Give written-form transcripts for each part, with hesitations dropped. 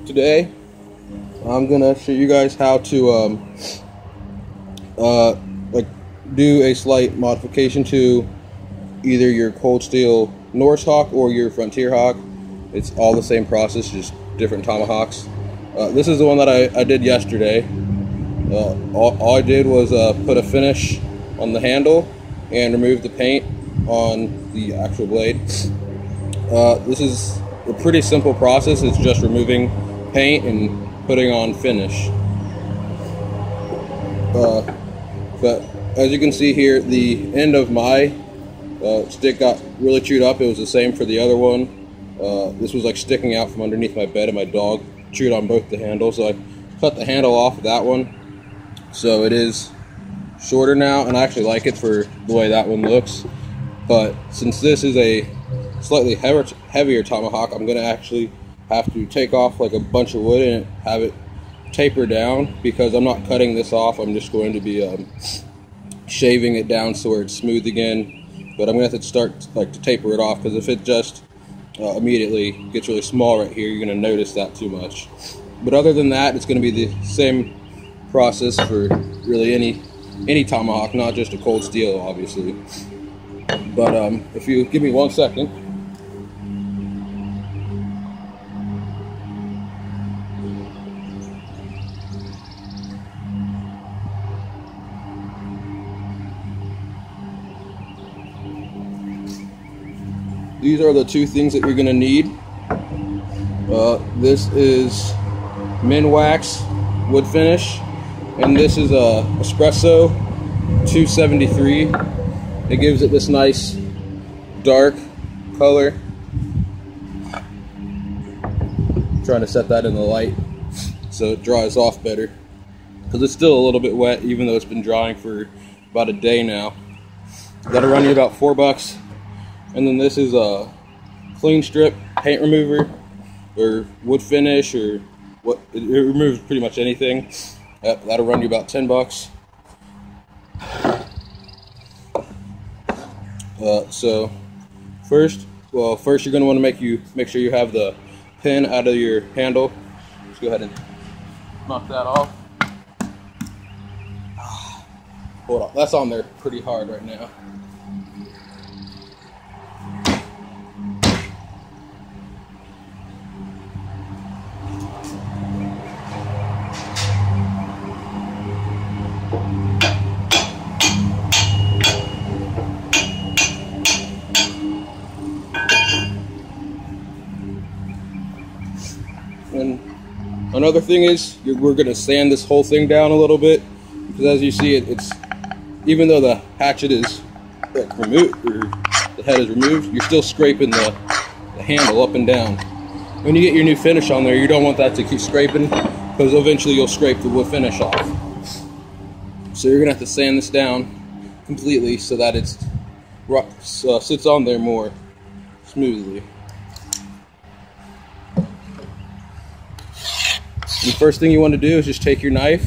Today I'm gonna show you guys how to do a slight modification to either your cold steel Norse hawk or your Frontier hawk. It's all the same process, just different tomahawks. This is the one that I did yesterday. All I did was put a finish on the handle and remove the paint on the actual blade. This is a pretty simple process. It's just removing paint and putting on finish. But as you can see here, the end of my stick got really chewed up. It was the same for the other one. This was like sticking out from underneath my bed, and my dog chewed on both the handles, so I cut the handle off of that one. So it is shorter now, and I actually like it for the way that one looks. But since this is a slightly heavier tomahawk, I'm gonna actually have to take off like a bunch of wood and have it taper down, because I'm not cutting this off. I'm just going to be shaving it down so where it's smooth again. But I'm gonna have to start to taper it off, because if it just immediately gets really small right here, you're gonna notice that too much. But other than that, it's gonna be the same process for really any tomahawk, not just a cold steel, obviously. But if you give me 1 second. These are the two things that you're going to need. This is Minwax wood finish, and this is a espresso 273. It gives it this nice dark color. I'm trying to set that in the light so it dries off better, because it's still a little bit wet even though it's been drying for about a day now. That'll run you about $4. And then this is a clean strip paint remover, or wood finish, or what, it removes pretty much anything. That'll run you about $10. So first you're going to want to make sure you have the pin out of your handle. Just go ahead and knock that off. Hold on, that's on there pretty hard right now. And another thing is, we're going to sand this whole thing down a little bit, because as you see, it's even though the hatchet is removed, or the head is removed, you're still scraping the handle up and down. When you get your new finish on there, you don't want that to keep scraping, because eventually you'll scrape the wood finish off. So you're going to have to sand this down completely so that it sits on there more smoothly. The first thing you want to do is just take your knife,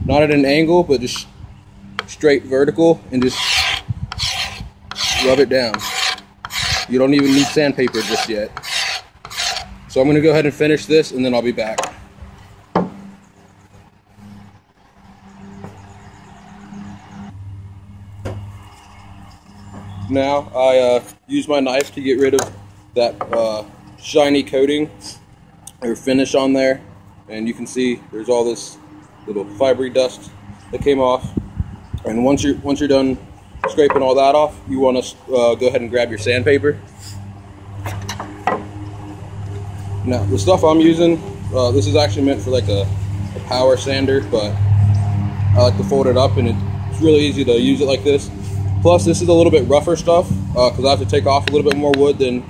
not at an angle, but just straight vertical, and just rub it down. You don't even need sandpaper just yet. So I'm going to go ahead and finish this, and then I'll be back. Now I use my knife to get rid of that shiny coating or finish on there. And you can see there's all this little fibery dust that came off. And once you're done scraping all that off, you want to go ahead and grab your sandpaper. Now the stuff I'm using, this is actually meant for like a power sander, but I like to fold it up, and it's really easy to use it like this. Plus this is a little bit rougher stuff, because I have to take off a little bit more wood than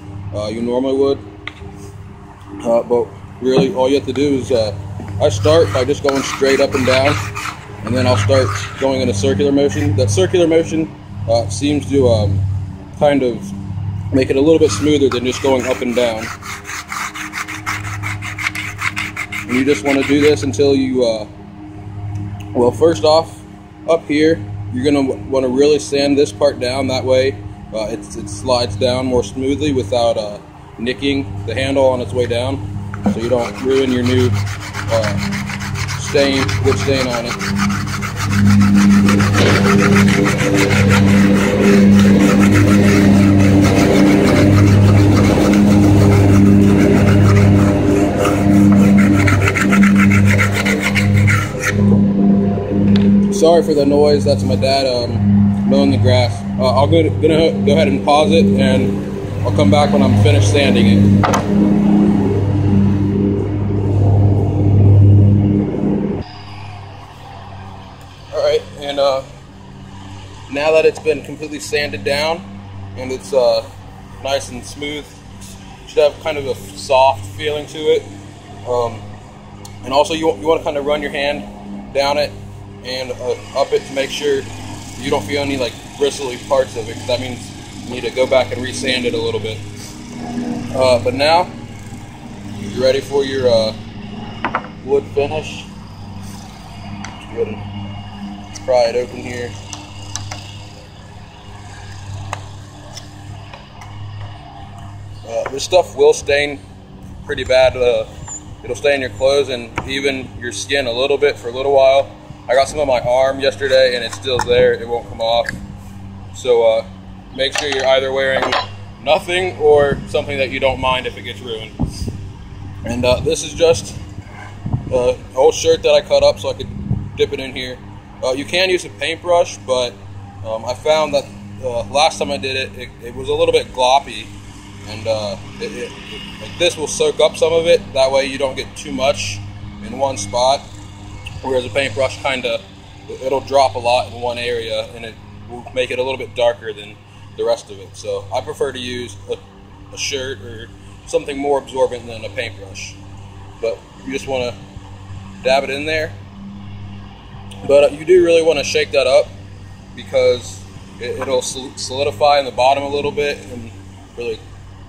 you normally would. But really, all you have to do is, I start by just going straight up and down, and then I'll start going in a circular motion. That circular motion seems to kind of make it a little bit smoother than just going up and down. And you just want to do this until you, well, first off, up here, you're going to want to really sand this part down. That way it slides down more smoothly without nicking the handle on its way down. so you don't ruin your new good stain on it. Sorry for the noise, that's my dad mowing the grass. I'm gonna go ahead and pause it, and I'll come back when I'm finished sanding it. Alright, and now that it's been completely sanded down and it's nice and smooth, it should have kind of a soft feeling to it. And also you want to kind of run your hand down it and up it to make sure you don't feel any like bristly parts of it, because that means you need to go back and re-sand it a little bit. But now you're ready for your wood finish. Let's go ahead and pry it open here. This stuff will stain pretty bad. It'll stain your clothes and even your skin a little bit for a little while. I got some on my arm yesterday and it's still there. It won't come off. So make sure you're either wearing nothing or something that you don't mind if it gets ruined. And this is just an old shirt that I cut up so I could dip it in here. You can use a paintbrush, but I found that last time I did it, it was a little bit gloppy. And like this will soak up some of it. That way you don't get too much in one spot. Whereas a paintbrush it'll drop a lot in one area and it will make it a little bit darker than the rest of it. So I prefer to use a shirt or something more absorbent than a paintbrush. But you just want to dab it in there. But you do really want to shake that up because it'll solidify in the bottom a little bit and really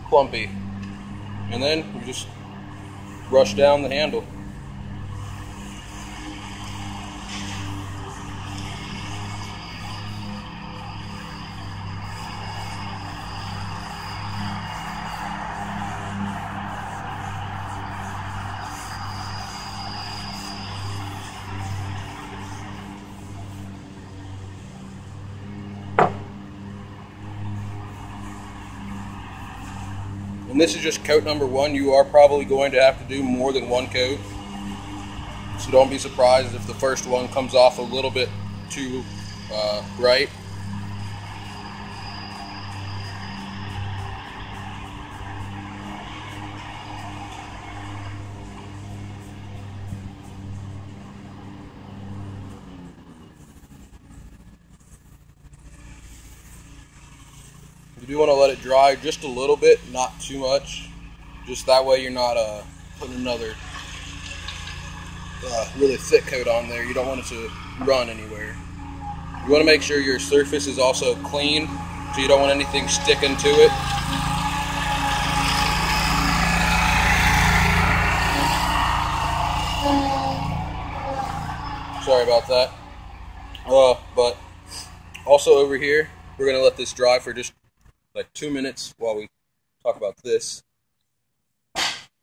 clumpy. And then you just brush down the handle. And this is just coat number one. You are probably going to have to do more than one coat. So don't be surprised if the first one comes off a little bit too bright. You do want to let it dry just a little bit, not too much. Just that way you're not putting another really thick coat on there. You don't want it to run anywhere. You want to make sure your surface is also clean, so you don't want anything sticking to it. Sorry about that. But also over here, we're going to let this dry for just like 2 minutes while we talk about this.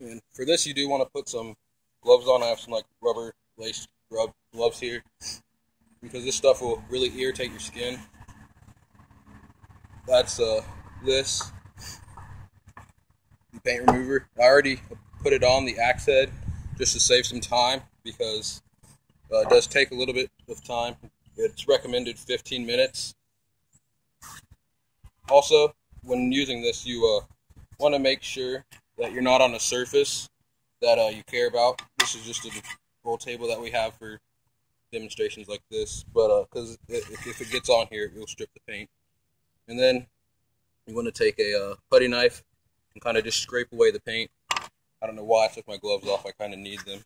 And for this, you do want to put some gloves on. I have some like rubber lace gloves here because this stuff will really irritate your skin. That's this, the paint remover. I already put it on the axe head just to save some time because it does take a little bit of time. It's recommended 15 minutes. Also, when using this, you want to make sure that you're not on a surface that you care about. This is just an old table that we have for demonstrations like this, but because if it gets on here, it will strip the paint. And then you want to take a putty knife and kind of just scrape away the paint. I don't know why I took my gloves off. I kind of need them.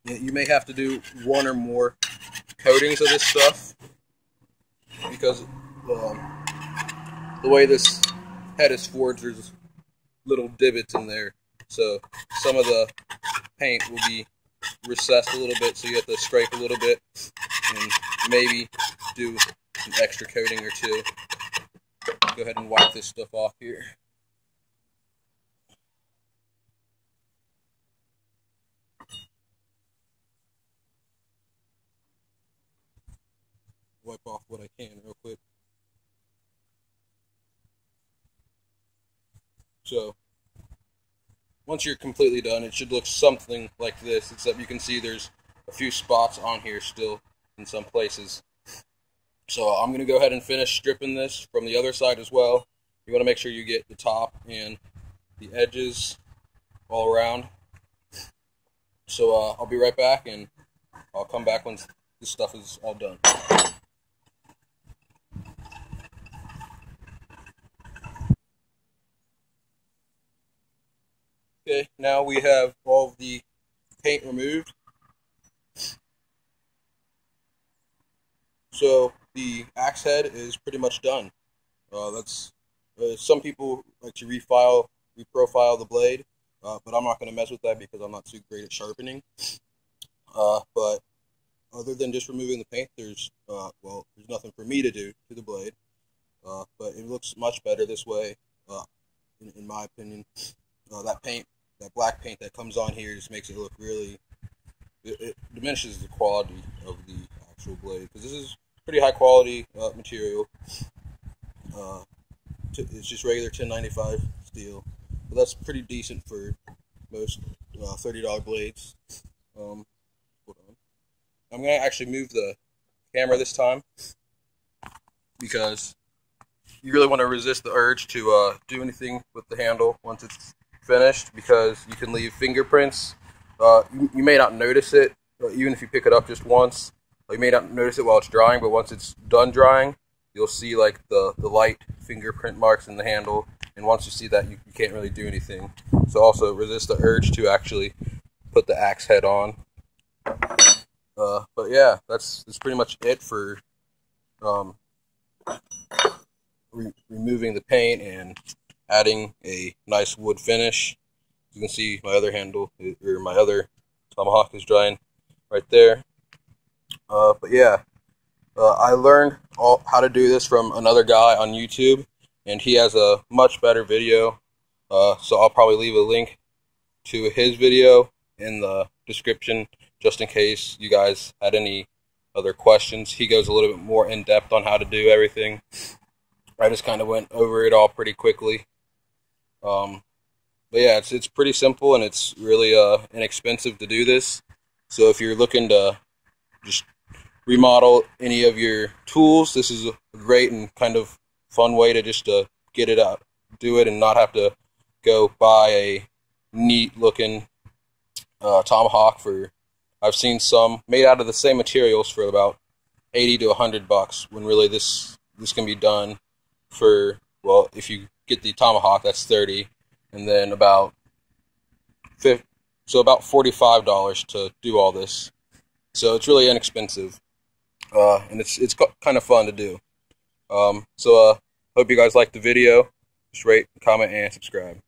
You may have to do one or more coatings of this stuff because the way this head is forged, there's little divots in there, so some of the paint will be recessed a little bit, so you have to scrape a little bit and maybe do an extra coating or two. Go ahead and wipe this stuff off here. Wipe off what I can real quick. So once you're completely done, it should look something like this, except you can see there's a few spots on here still in some places. So I'm going to go ahead and finish stripping this from the other side as well. You want to make sure you get the top and the edges all around. So I'll be right back, and I'll come back once this stuff is all done. Okay, now we have all of the paint removed. So the axe head is pretty much done. Some people like to reprofile the blade, but I'm not going to mess with that because I'm not too great at sharpening. But other than just removing the paint, there's nothing for me to do to the blade. But it looks much better this way, in my opinion. That black paint that comes on here just makes it look really. It diminishes the quality of the actual blade, because this is pretty high quality material. It's just regular 1095 steel, but that's pretty decent for most $30 blades. Hold on. I'm going to actually move the camera this time because you really want to resist the urge to do anything with the handle once it's finished, because you can leave fingerprints. You may not notice it, even if you pick it up just once. You may not notice it while it's drying, but once it's done drying, you'll see like the light fingerprint marks in the handle, and once you see that, you can't really do anything. So also resist the urge to actually put the axe head on. But yeah, that's pretty much it for removing the paint and adding a nice wood finish. You can see my other handle, or my other tomahawk, is drying right there. But yeah, I learned how to do this from another guy on YouTube, and he has a much better video. So I'll probably leave a link to his video in the description, just in case you guys had any other questions. He goes a little bit more in depth on how to do everything. I just kind of went over it all pretty quickly. But yeah, it's pretty simple, and it's really inexpensive to do this. So if you're looking to just remodel any of your tools, this is a great and kind of fun way to just get it out, do it, and not have to go buy a neat looking tomahawk. I've seen some made out of the same materials for about $80 to $100, when really this can be done for, well, if you get the tomahawk, that's $30, and then about $45 to do all this. So it's really inexpensive, and it's kind of fun to do. Hope you guys liked the video. Just rate, comment, and subscribe.